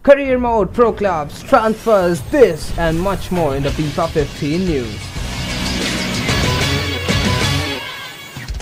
Career mode, pro clubs, transfers, this and much more in the FIFA 15 news.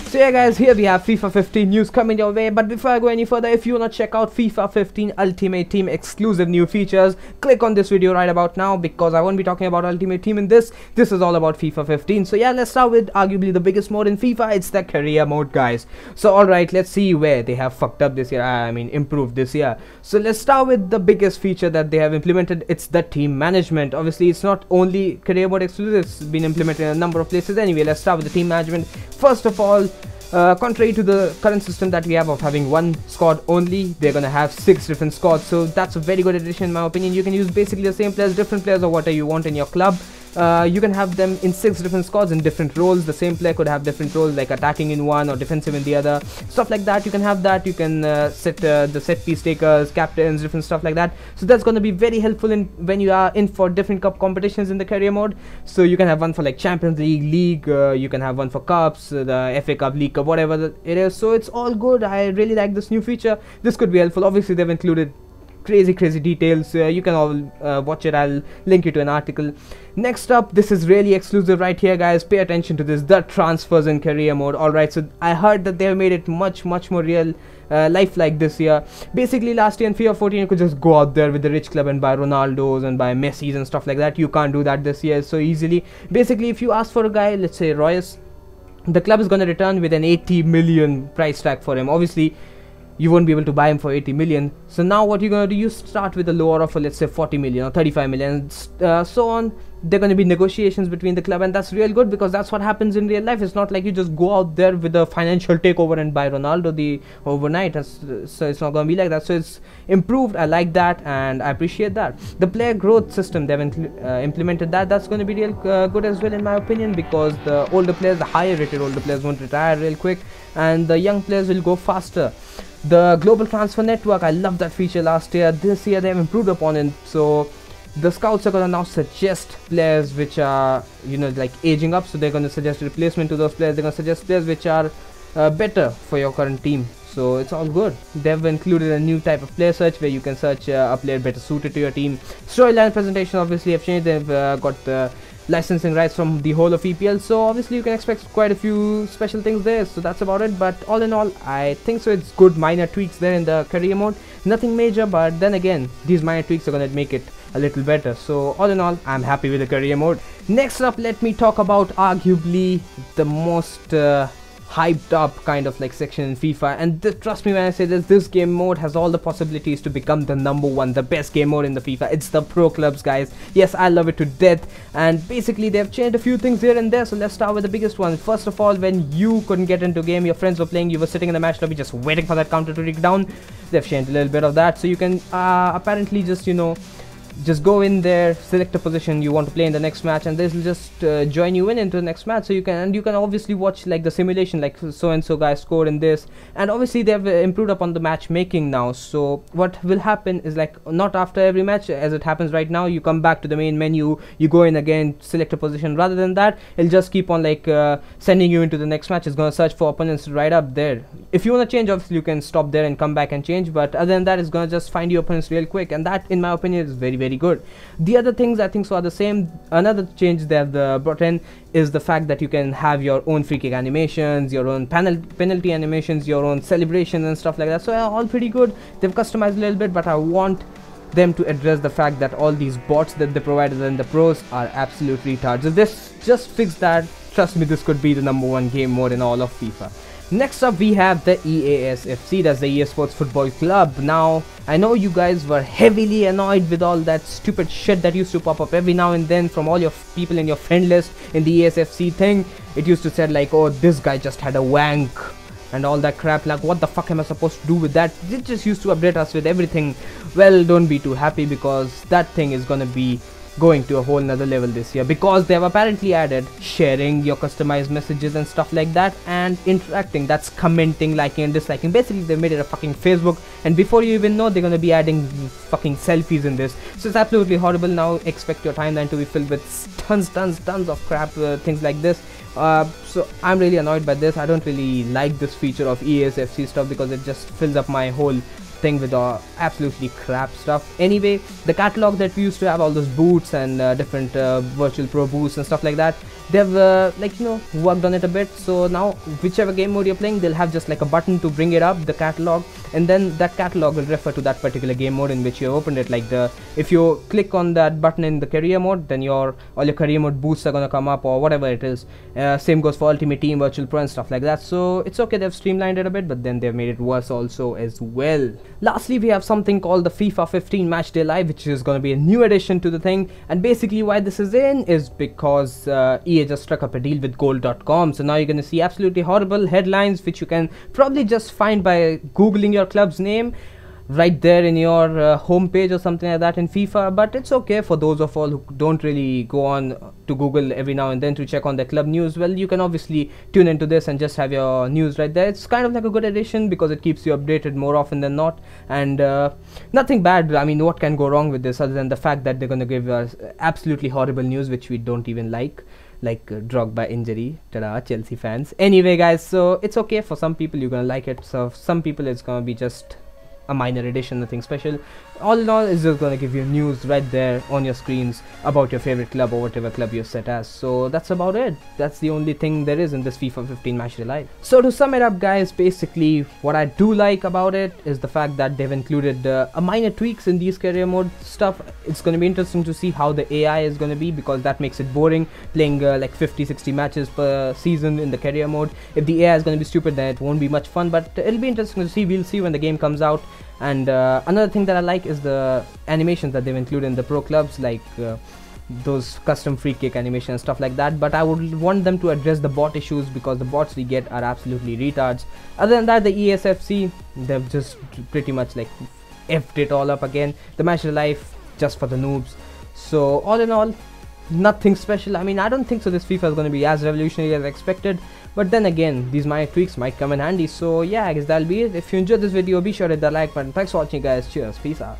So yeah guys, here we have FIFA 15 news coming your way, but before I go any further, if you wanna check out FIFA 15 Ultimate Team exclusive new features, click on this video right about now, because I won't be talking about Ultimate Team in this is all about FIFA 15. So yeah, let's start with arguably the biggest mode in FIFA. It's the career mode, guys. So alright, let's see where they have fucked up this year, I mean improved this year. So let's start with the biggest feature that they have implemented. It's the team management. Obviously it's not only career mode exclusive, it's been implemented in a number of places. Anyway, let's start with the team management. First of all, contrary to the current system that we have of having one squad only, they're gonna have 6 different squads. So that's a very good addition in my opinion. You can use basically the same players, different players, or whatever you want in your club. You can have them in 6 different squads in different roles. The same player could have different roles, like attacking in one or defensive in the other, stuff like that. You can have that. You can set the set piece takers, captains, different stuff like that. So that's going to be very helpful in when you are in for different cup competitions in the career mode. So you can have one for like Champions League, you can have one for cups, the FA Cup, League Cup, whatever it is. So it's all good. I really like this new feature. This could be helpful. Obviously they've included crazy details. You can all watch it. I'll link you to an article. Next up, this is really exclusive right here, guys. Pay attention to this, the transfers in career mode. Alright, so I heard that they have made it much more real lifelike this year. Basically last year in FIFA 14 you could just go out there with the rich club and buy Ronaldos and buy Messis and stuff like that. You can't do that this year so easily. Basically if you ask for a guy, let's say Royce, the club is going to return with an 80 million price tag for him. Obviously you won't be able to buy him for 80 million. So now what you're gonna do, you start with a lower offer, let's say 40 million or 35 million, so on. They're going to be negotiations between the club, and that's real good, because that's what happens in real life. It's not like you just go out there with a financial takeover and buy Ronaldo the overnight. So it's not going to be like that. So it's improved. I like that and I appreciate that. The player growth system, they've implemented that's going to be real good as well in my opinion, because the older players, the higher rated older players won't retire real quick, and the young players will go faster. The global transfer network, I love that feature last year. This year they have improved upon it. So the scouts are going to now suggest players which are, you know, like aging up. So they're going to suggest replacement to those players. They're going to suggest players which are better for your current team. So it's all good. They've included a new type of player search where you can search a player better suited to your team. Storyline presentation obviously have changed. They've got the licensing rights from the whole of EPL, so obviously you can expect quite a few special things there. So that's about it, but all in all I think so it's good minor tweaks there in the career mode, nothing major, but then again these minor tweaks are going to make it a little better. So all in all I'm happy with the career mode. Next up, let me talk about arguably the most hyped up kind of like section in FIFA, and trust me when I say this game mode has all the possibilities to become the #1, the best game mode in the FIFA. It's the pro clubs, guys. Yes, I love it to death, and basically they've changed a few things here and there. So let's start with the biggest one. First of all, when you couldn't get into game, your friends were playing, you were sitting in the match lobby just waiting for that counter to tick down. They've changed a little bit of that, so you can apparently just, you know, just go in there, select a position you want to play in the next match, and this will just join you into the next match. So you can obviously watch like the simulation, like so and so guy scored in this, and obviously they've improved upon the matchmaking now. So what will happen is, like, not after every match as it happens right now, you come back to the main menu, you go in again, select a position. Rather than that, it'll just keep on like sending you into the next match. It's gonna search for opponents right up there. If you want to change, obviously you can stop there and come back and change, but other than that it's gonna just find your opponents real quick, and that in my opinion is very good. The other things I think so are the same. Another change they have brought in is the fact that you can have your own free kick animations, your own penalty animations, your own celebrations and stuff like that. So all pretty good. They've customized a little bit, but I want them to address the fact that all these bots that they provided in the pros are absolutely retarded. If this just fix that, trust me, this could be the #1 game mode in all of FIFA. Next up we have the EASFC, that's the EA Sports Football Club. Now I know you guys were heavily annoyed with all that stupid shit that used to pop up every now and then from all your people in your friend list in the EASFC thing. It used to say like, oh, this guy just had a wank and all that crap. Like, what the fuck am I supposed to do with that? It just used to update us with everything. Well, don't be too happy, because that thing is gonna be going to a whole nother level this year, because they have apparently added sharing your customized messages and stuff like that, and interacting, that's commenting, liking and disliking. Basically they made it a fucking Facebook, and before you even know, they're gonna be adding fucking selfies in this. So it's absolutely horrible. Now expect your timeline to be filled with tons of crap, things like this. So I'm really annoyed by this. I don't really like this feature of EASFC stuff, because it just fills up my whole thing with absolutely crap stuff. Anyway, the catalog that we used to have, all those boots and different virtual pro boosts and stuff like that, they've like, you know, worked on it a bit. So now whichever game mode you're playing, they'll have just like a button to bring it up, the catalog, and then that catalog will refer to that particular game mode in which you opened it. Like if you click on that button in the career mode, then all your career mode boosts are gonna come up, or whatever it is. Same goes for Ultimate Team, Virtual Pro and stuff like that. So it's okay, they've streamlined it a bit, but then they've made it worse also as well. Lastly, we have something called the FIFA 15 Matchday Live, which is going to be a new addition to the thing. And basically why this is in is because EA just struck up a deal with gold.com. So now you're going to see absolutely horrible headlines, which you can probably just find by googling your club's name right there in your homepage or something like that in FIFA. But it's okay for those of all who don't really go on to Google every now and then to check on their club news. Well, you can obviously tune into this and just have your news right there. It's kind of like a good addition because it keeps you updated more often than not, and nothing bad. I mean, what can go wrong with this other than the fact that they're going to give us absolutely horrible news which we don't even like Drogba injury. Tada, Chelsea fans. Anyway guys, so it's okay. For some people you're gonna like it, so some people it's gonna be just a minor addition, nothing special. All in all, it's just gonna give you news right there on your screens about your favorite club or whatever club you're set as. So that's about it. That's the only thing there is in this FIFA 15 Matchday Live. So to sum it up guys, basically what I do like about it is the fact that they've included a minor tweaks in these career mode stuff. It's gonna be interesting to see how the AI is gonna be, because that makes it boring playing like 50-60 matches per season in the career mode. If the AI is gonna be stupid, then it won't be much fun, but it'll be interesting to see. We'll see when the game comes out. And another thing that I like is the animations that they've included in the pro clubs, like those custom free kick animation and stuff like that. But I would want them to address the bot issues, because the bots we get are absolutely retards. Other than that, the ESFC, they've just pretty much like effed it all up again. The match of life just for the noobs. So all in all, nothing special. I mean, I don't think so this FIFA is going to be as revolutionary as expected, but then again, these minor tweaks might come in handy. So yeah, I guess that'll be it. If you enjoyed this video, be sure to hit the like button. Thanks for watching guys. Cheers, peace out.